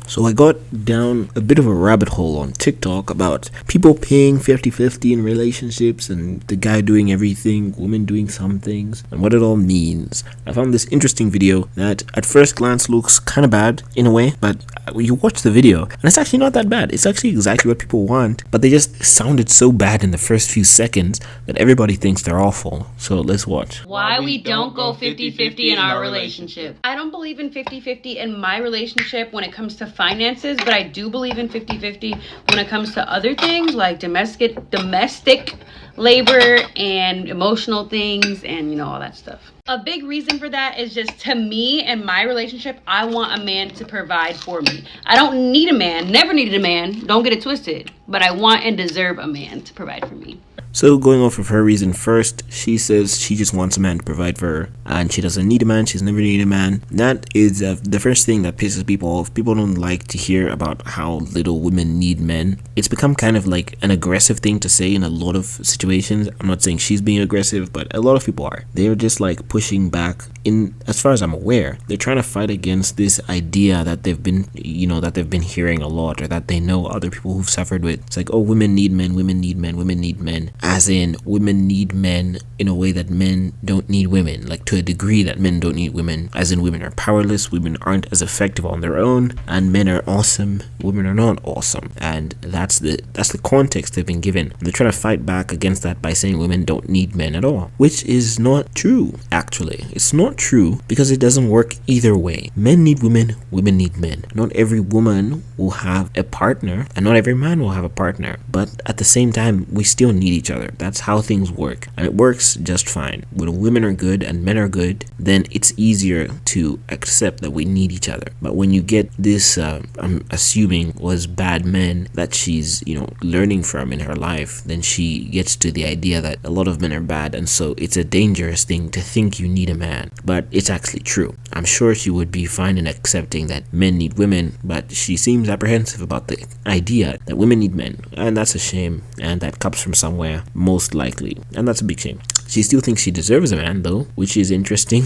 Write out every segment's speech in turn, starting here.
So I got down a bit of a rabbit hole on TikTok about people paying 50-50 in relationships and the guy doing everything, women doing some things, and what it all means. I found this interesting video that at first glance looks kind of bad in a way, but you watch the video and it's actually not that bad. It's actually exactly what people want, but they just sounded so bad in the first few seconds that everybody thinks they're awful. So let's watch. Why we don't go 50-50 in our relationship. I don't believe in 50-50 in my relationship when it comes to finances, but I do believe in 50-50 when it comes to other things like domestic labor and emotional things and all that stuff. A big reason for that is just, to me and my relationship, I want a man to provide for me. I don't need a man, never needed a man, don't get it twisted, but I want and deserve a man to provide for me. So going off of her reason first, she says she just wants a man to provide for her and she doesn't need a man, she's never needed a man. That is the first thing that pisses people off. People don't like to hear about how little women need men. It's become kind of like an aggressive thing to say in a lot of situations. I'm not saying she's being aggressive, but a lot of people are. They're just like pushing back. In as far as I'm aware, they're trying to fight against this idea that they've been hearing a lot, or that they know other people who've suffered with. It's like, oh, women need men, women need men, women need men. As in, women need men in a way that men don't need women, like to a degree that men don't need women. As in, women are powerless, women aren't as effective on their own, and men are awesome, women are not awesome. And that's the context they've been given. They're trying to fight back against that by saying women don't need men at all, which is not true. Actually, it's not true, because it doesn't work either way. Men need women, women need men. Not every woman will have a partner, and not every man will have a partner, but at the same time, we still need each other. That's how things work, and it works just fine. When women are good and men are good, then it's easier to accept that we need each other. But when you get this, I'm assuming was bad men that she's learning from in her life, then she gets to the idea that a lot of men are bad, and so it's a dangerous thing to think you need a man. But it's actually true. I'm sure she would be fine in accepting that men need women, but she seems apprehensive about the idea that women need men, and that's a shame, and that comes from somewhere, most likely, and that's a big shame. She still thinks she deserves a man though, which is interesting.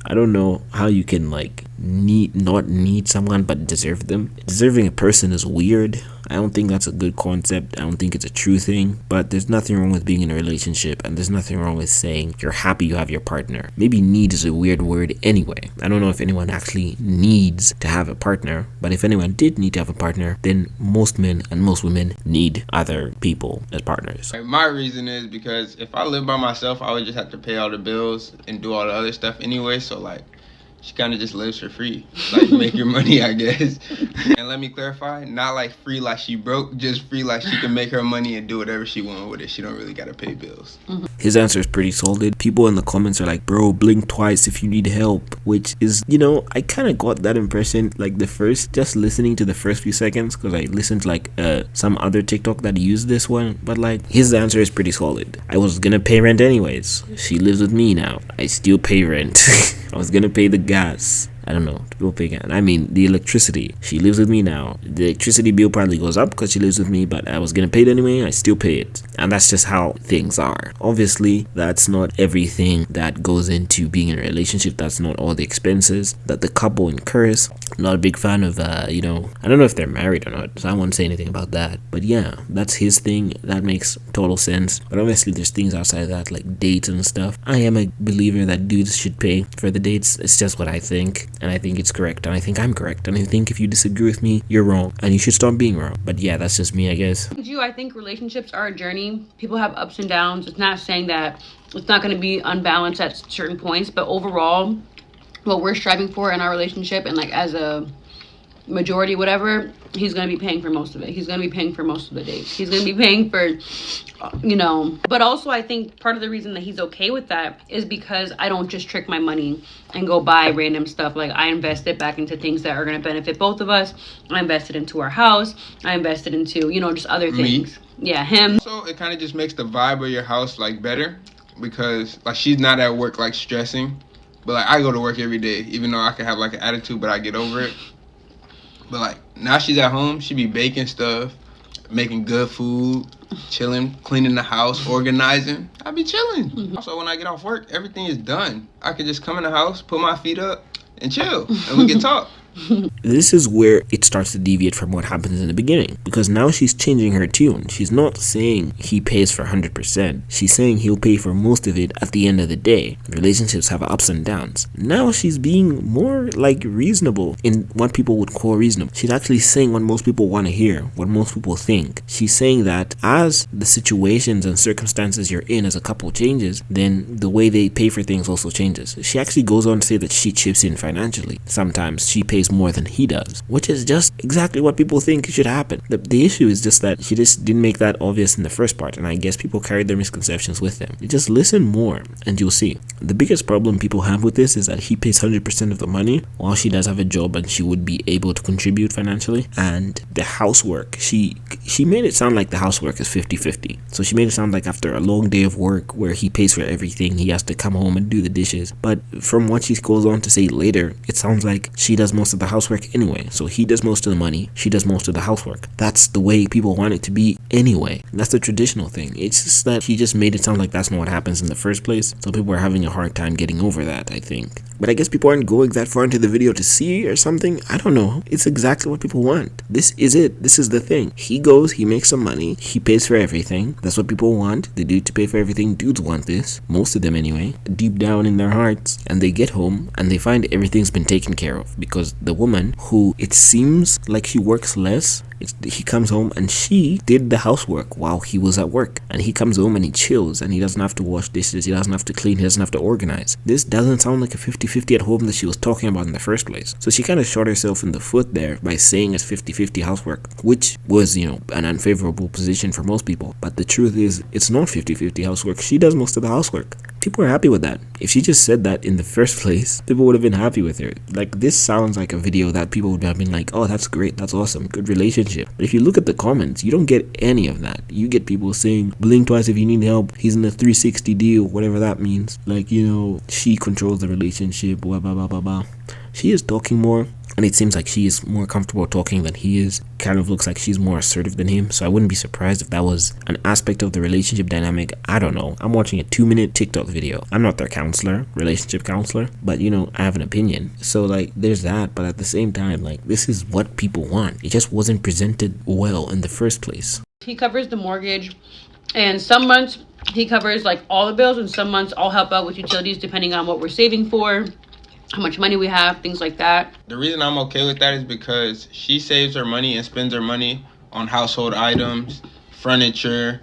I don't know how you can not need someone but deserve them. Deserving a person is weird. I don't think that's a good concept. I don't think it's a true thing, but there's nothing wrong with being in a relationship, and there's nothing wrong with saying you're happy you have your partner. Maybe need is a weird word anyway. I don't know if anyone actually needs to have a partner, but if anyone did need to have a partner, then most men and most women need other people as partners. My reason is because if I live by myself, I would just have to pay all the bills and do all the other stuff anyway, so she kind of just lives for free. Make your money, I guess. And let me clarify, not like free like she broke, just free like she can make her money and do whatever she want with it. She don't really gotta pay bills. His answer is pretty solid. People in the comments are like, bro, blink twice if you need help, which is, I kind of got that impression, just listening to the first few seconds, because I listened to some other TikTok that used this one, but his answer is pretty solid. I was gonna pay rent anyways. She lives with me now. I still pay rent. I was gonna pay the gas. I don't know. People pay gas. I mean, the electricity. She lives with me now. The electricity bill probably goes up because she lives with me, but I was gonna pay it anyway. I still pay it. And that's just how things are. Obviously, that's not everything that goes into being in a relationship. That's not all the expenses that the couple incurs. I'm not a big fan of, I don't know if they're married or not, so I won't say anything about that. But yeah, that's his thing. That makes total sense. But obviously, there's things outside of that, like dates and stuff. I am a believer that dudes should pay for the dates. It's just what I think. And I think it's correct, and I think I'm correct, and I think if you disagree with me, you're wrong, and you should stop being wrong. But yeah, that's just me, I guess. I think relationships are a journey. People have ups and downs. It's not saying that it's not going to be unbalanced at certain points, but overall, what we're striving for in our relationship, and as a majority, whatever, he's going to be paying for most of it. He's going to be paying for most of the dates. He's going to be paying for, but also I think part of the reason that he's okay with that is because I don't just trick my money and go buy random stuff. I invest it back into things that are going to benefit both of us. I invested into our house. I invested into, just other things. Me? Yeah, him. So it kind of just makes the vibe of your house better, because she's not at work stressing, but I go to work every day, even though I can have an attitude, but I get over it. But now she's at home, she be baking stuff, making good food, chilling, cleaning the house, organizing. I be chilling. Also, when I get off work, everything is done. I can just come in the house, put my feet up, and chill, and we can talk. This is where it starts to deviate from what happens in the beginning, because now she's changing her tune. She's not saying he pays for 100%. She's saying he'll pay for most of it at the end of the day. Relationships have ups and downs. Now she's being more like reasonable in what people would call reasonable. She's actually saying what most people want to hear, what most people think. She's saying that as the situations and circumstances you're in as a couple changes, then the way they pay for things also changes. She actually goes on to say that she chips in financially. Sometimes she pays more than he does, which is just exactly what people think should happen. The issue is just that she just didn't make that obvious in the first part, and I guess people carried their misconceptions with them. You just listen more and you'll see. The biggest problem people have with this is that he pays 100% of the money while she does have a job and she would be able to contribute financially. And the housework, she made it sound like the housework is 50-50. So she made it sound like after a long day of work where he pays for everything, he has to come home and do the dishes. But from what she goes on to say later, it sounds like she does most of the housework anyway. So he does most of the money, she does most of the housework. That's the way people want it to be anyway. That's the traditional thing. It's just that he just made it sound like that's not what happens in the first place. So people are having a hard time getting over that, I think. But I guess people aren't going that far into the video to see or something. I don't know. It's exactly what people want. This is it. This is the thing. He goes, he makes some money, he pays for everything. That's what people want. They do to pay for everything. Dudes want this. Most of them anyway. Deep down in their hearts. And they get home and they find everything's been taken care of. Because the woman, who it seems like she works less, he comes home and she did the housework while he was at work, and he comes home and he chills and he doesn't have to wash dishes, he doesn't have to clean, he doesn't have to organize. This doesn't sound like a 50-50 at home that she was talking about in the first place. So she kind of shot herself in the foot there by saying it's 50-50 housework, which was, an unfavorable position for most people. But the truth is, it's not 50-50 housework. She does most of the housework. People are happy with that. If she just said that in the first place, people would have been happy with her. Like, this sounds like a video that people would have been like, oh, that's great, that's awesome, good relationship. But if you look at the comments, you don't get any of that. You get people saying, blink twice if you need help, he's in a 360 deal, whatever that means. Like, she controls the relationship, blah, blah, blah, blah, blah. She is talking more, and it seems like she is more comfortable talking than he is. Kind of looks like she's more assertive than him, so I wouldn't be surprised if that was an aspect of the relationship dynamic. I don't know. I'm watching a 2-minute TikTok video. I'm not their counselor, relationship counselor, but I have an opinion. So like, there's that, but at the same time, like, this is what people want. It just wasn't presented well in the first place. He covers the mortgage, and some months he covers like all the bills, and some months I'll help out with utilities depending on what we're saving for, how much money we have, things like that. The reason I'm okay with that is because she saves her money and spends her money on household items, furniture,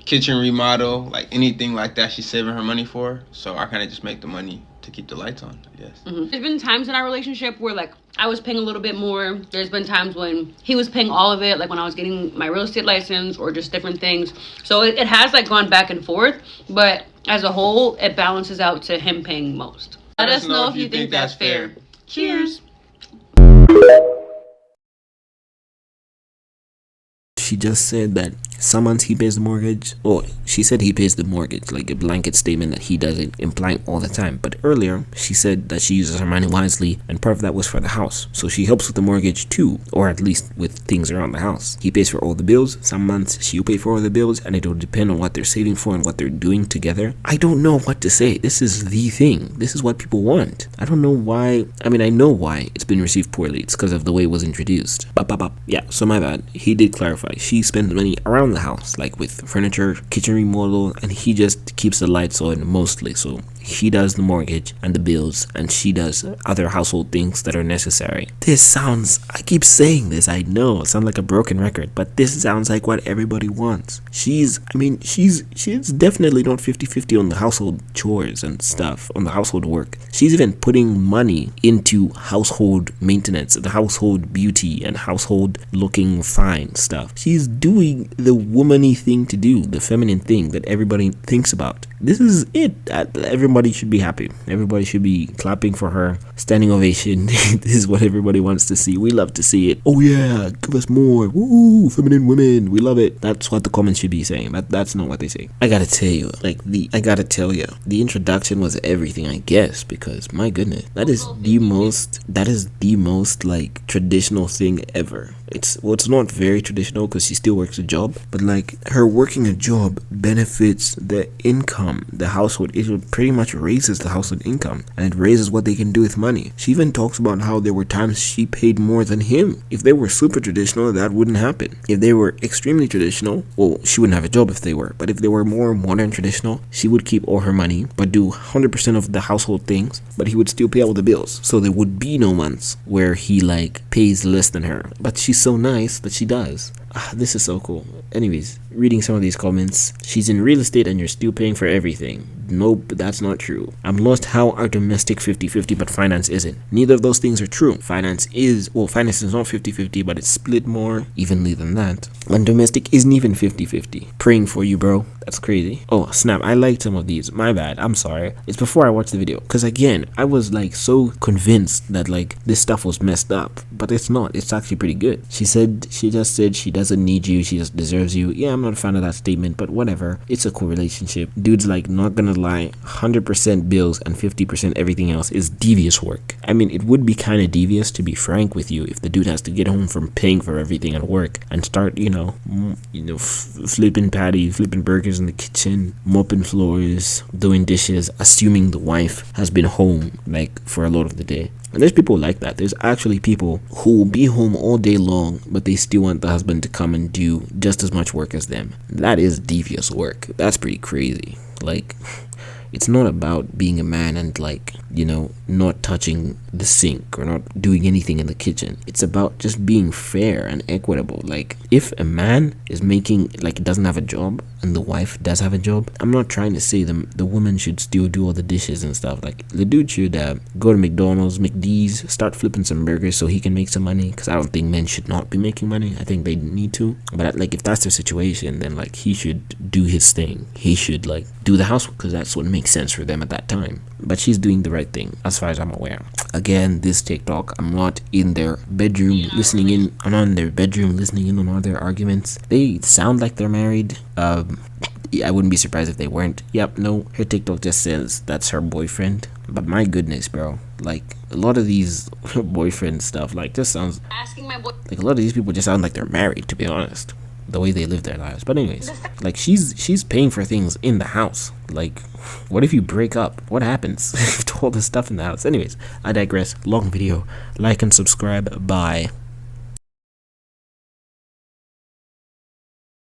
kitchen remodel, like anything like that she's saving her money for. So I kind of just make the money to keep the lights on, I guess. There's been times in our relationship where like I was paying a little bit more. There's been times when he was paying all of it, like when I was getting my real estate license or just different things. So it has like gone back and forth, but as a whole, it balances out to him paying most. Let us know if you think that's fair. Cheers. She just said that some months he pays the mortgage. Oh, she said he pays the mortgage, like a blanket statement that he does it, implying all the time. But earlier, she said that she uses her money wisely, and part of that was for the house. So she helps with the mortgage too, or at least with things around the house. He pays for all the bills. Some months she'll pay for all the bills, and it'll depend on what they're saving for and what they're doing together. I don't know what to say. This is the thing. This is what people want. I don't know why. I mean, I know why it's been received poorly. It's because of the way it was introduced. Yeah, so my bad. He did clarify. She spends money around the house, like with furniture, kitchen remodel, and he just keeps the lights on mostly. So he does the mortgage and the bills, and she does other household things that are necessary. This sounds, I keep saying this, I know, it sounds like a broken record, but this sounds like what everybody wants. She's definitely not 50-50 on the household chores and stuff, on the household work. She's even putting money into household maintenance, the household beauty and household looking fine stuff. She's doing the womany thing to do, the feminine thing that everybody thinks about. This is it. Everybody should be happy. Everybody should be clapping for her. Standing ovation. This is what everybody wants to see. We love to see it. Oh yeah, give us more. Woo, feminine women. We love it. That's what the comments should be saying. That's not what they say. I gotta tell you, the introduction was everything, I guess, because my goodness, that is the most like traditional thing ever. it's not very traditional because she still works a job, but like her working a job benefits the income, the household. It pretty much raises the household income, and it raises what they can do with money. She even talks about how there were times she paid more than him. If they were super traditional, that wouldn't happen. If they were extremely traditional, well, she wouldn't have a job if they were, but if they were more modern traditional, she would keep all her money but do 100% of the household things, but he would still pay all the bills. So there would be no months where he like pays less than her, but she's so nice that she does. This is so cool. Anyways, reading some of these comments. She's in real estate and you're still paying for everything. Nope, that's not true. I'm lost how are domestic 50-50 but finance isn't. Neither of those things are true. Finance is not 50-50, but it's split more evenly than that. And domestic isn't even 50-50. Praying for you, bro. That's crazy. Oh, snap. I liked some of these. My bad. I'm sorry. It's before I watched the video. Because again, I was like so convinced that like this stuff was messed up. But it's not. It's actually pretty good. She just said she doesn't need you. She just deserves you. Yeah, I'm not a fan of that statement, but whatever. It's a cool relationship. Dude's like, not gonna lie, 100% bills and 50% everything else is devious work. I mean, it would be kind of devious, to be frank with you, if the dude has to get home from paying for everything at work and start, flipping patties, flipping burgers in the kitchen, mopping floors, doing dishes, assuming the wife has been home like for a lot of the day. And there's people like that. There's actually people who will be home all day long, but they still want the husband to come and do just as much work as them. That is devious work. That's pretty crazy. Like, it's not about being a man and like, not touching the sink or not doing anything in the kitchen. It's about just being fair and equitable. Like, if a man is doesn't have a job and the wife does have a job, I'm not trying to say the woman should still do all the dishes and stuff. Like, the dude should go to McDonald's, McD's, start flipping some burgers so he can make some money, because I don't think men should not be making money. I think they need to. But like, if that's their situation, then like he should do his thing. He should like do the housework because that's what makes sense for them at that time. But she's doing the right thing as far as I'm aware. Again, this TikTok, I'm not in their bedroom listening in. I'm not in their bedroom listening in on all their arguments. They sound like they're married. I wouldn't be surprised if they weren't. Yep, no, her TikTok just says that's her boyfriend. But my goodness, bro, like a lot of these boyfriend stuff like just sounds like a lot of these people just sound like they're married, to be honest, the way they live their lives. But anyways, like she's paying for things in the house. Like, what if you break up? What happens to all the stuff in the house? Anyways, I digress. Long video. Like and subscribe. Bye.